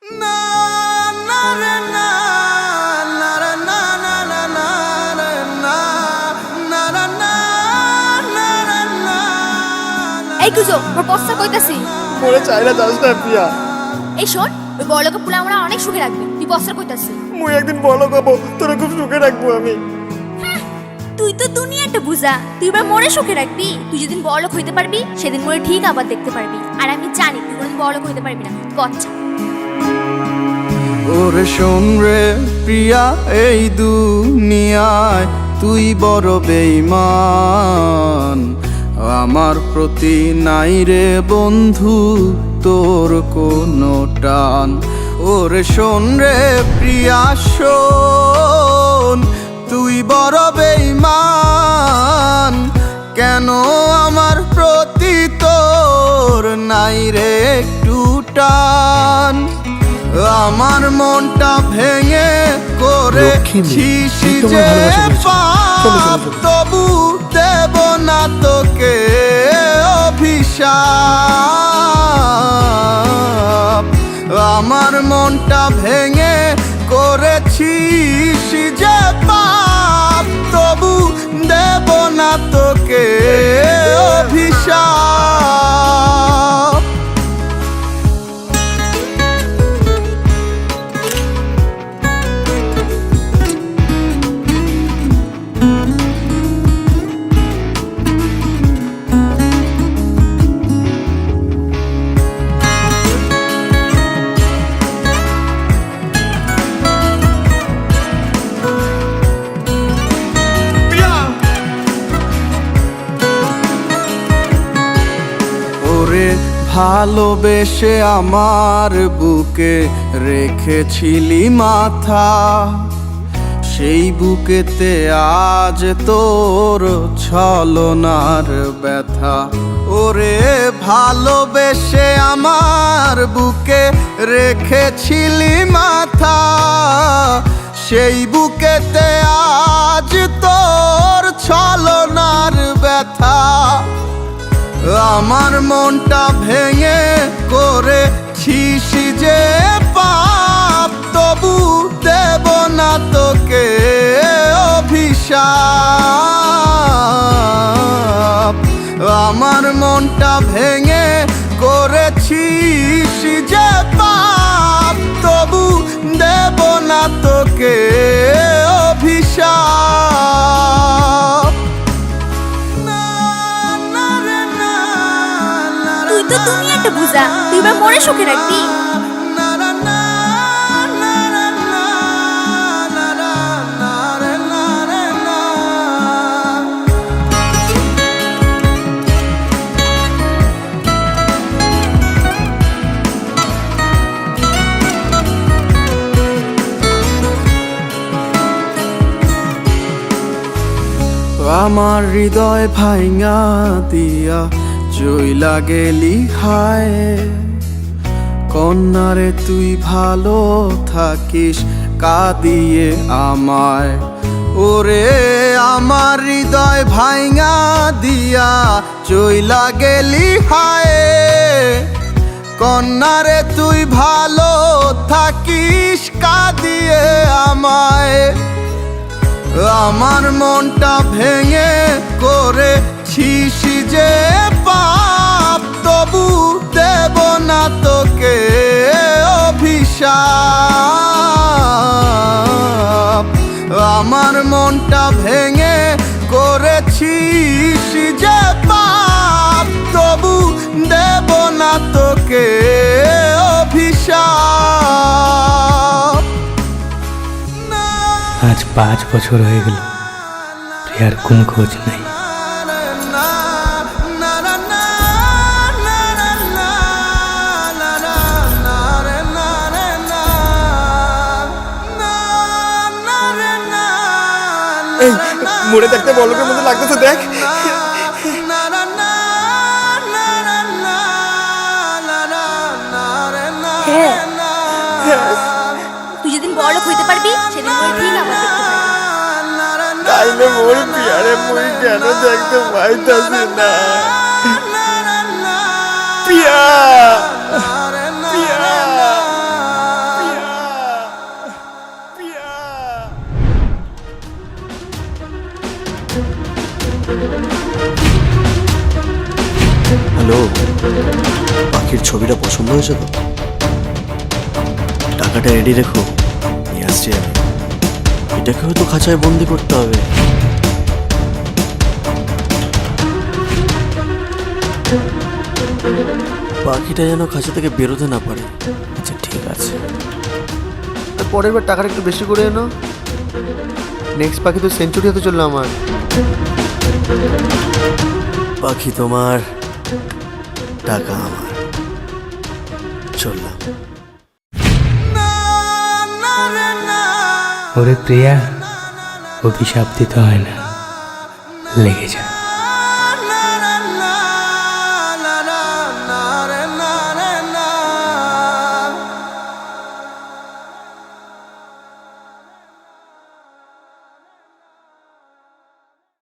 এই কুজো মোর পস্তা কইতাছি মোরে চাইরা যাস না প্রিয়া। এই শোন ওই বড়লোকে পুলা আমরা অনেক সুখে রাখবে তুই পস্তা কইতাছি মুই একদিন বড় হবো, তোরে খুব সুখে রাখবো আমি। তুই তো দুনিয়াটা বুঝা, তুই এবার মোরে সুখে রাখবি। তুই যেদিন বড়লোক হইতে পারবি সেদিন মোরে ঠিক আবার দেখতে পারবি। আর আমি জানি তুই কোনোদিন বড়লোক হইতে পারবি না। কচ্ছা ওরে শোন রে প্রিয়া, এই দুনিয়ায় তুই বড় বেঈমান। আমার প্রতি নাই রে বন্ধু তোর কোনো টান। ওরে শোন রে প্রিয়া শোন, তুই বড় বেঈমান। কেন আমার প্রতি তোর নাই রে একটু টান? আমার মনটা ভেঙে করে যে পাপ, তবু দেব না তোকে অভিশাপ। আমার মনটা ভেঙে করেছিস যে পাপ, তবু দেব না তোকে অভিশাপ। ভালোবেসে আমার বুকে রেখেছিলি মাথা, সেই বুকেতে আজ তোর ছলনার ব্যথা। ওরে ভালোবেসে আমার বুকে রেখেছিলি মাথা, সেই বুকেতে আজ তোর ছলনার ব্যথা। আমার মনটা ভেঙে করেছিস যে পাপ, তবু দেব না তোকে অভিশাপ। আমার মনটা ভেঙে করেছিস যে পাপ, তবু দেব না তোকে অভিশাপ। তুই তো দুনিয়াটা বুঝা, তুই এবার মোরে সুখে রাখবি। আমার হৃদয় ভাঙা দিয়া জইলা গেলি হায়। কন্যারে তুই ভালো থাকিস কাঁদিয়ে আমায়। ওরে আমার হৃদয় ভাঙা দিয়া জইলা গেলি হায়। কন্যারে তুই ভালো থাকিস কাঁদিয়ে আমায়। আমার মনটা ভেঙে করেছিস যে পাপ, তবু দেব না তোকে অভিশাপ। আমার মনটা ভেঙে করেছিস যে পাপ, তবু দেব না তোকে অভিশাপ। আজ 5 বছর হয়ে গেল, প্রিয়ার কোনো খোঁজ নাই। এই মোরে দেখতে বড়লোকের মধ্যে লাগতেছে, দেখ। তুই যেদিন বড়লোক হইতে পারবি সেদিন মোরে ঠিক আবার দেখতে পারবি। তাইলে মোর প্রিয়ারে মুই কেন দেখতে পাইতাছি না? প্রিয়া, প্রিয়া। ছবিটা পছন্দ হয়েছে তো? টাকাটা রেডি রেখো, নিয়ে আসছি আমি। এটাকে হয়তো খাঁচায় বন্দি করতে হবে। পাখিটা যেন খাঁচা থেকে বেরোতে না পারে। আচ্ছা ঠিক আছে, পরের বার টাকাটা একটু বেশি করে এনো। নেক্সট পাখি তো সেঞ্চুরি হতে চললো আমার। পাখি তোমার, টাকা আমার। চললাম। ওরে প্রিয়া, অভিশাপ দিতে হয় না, লেগে যা।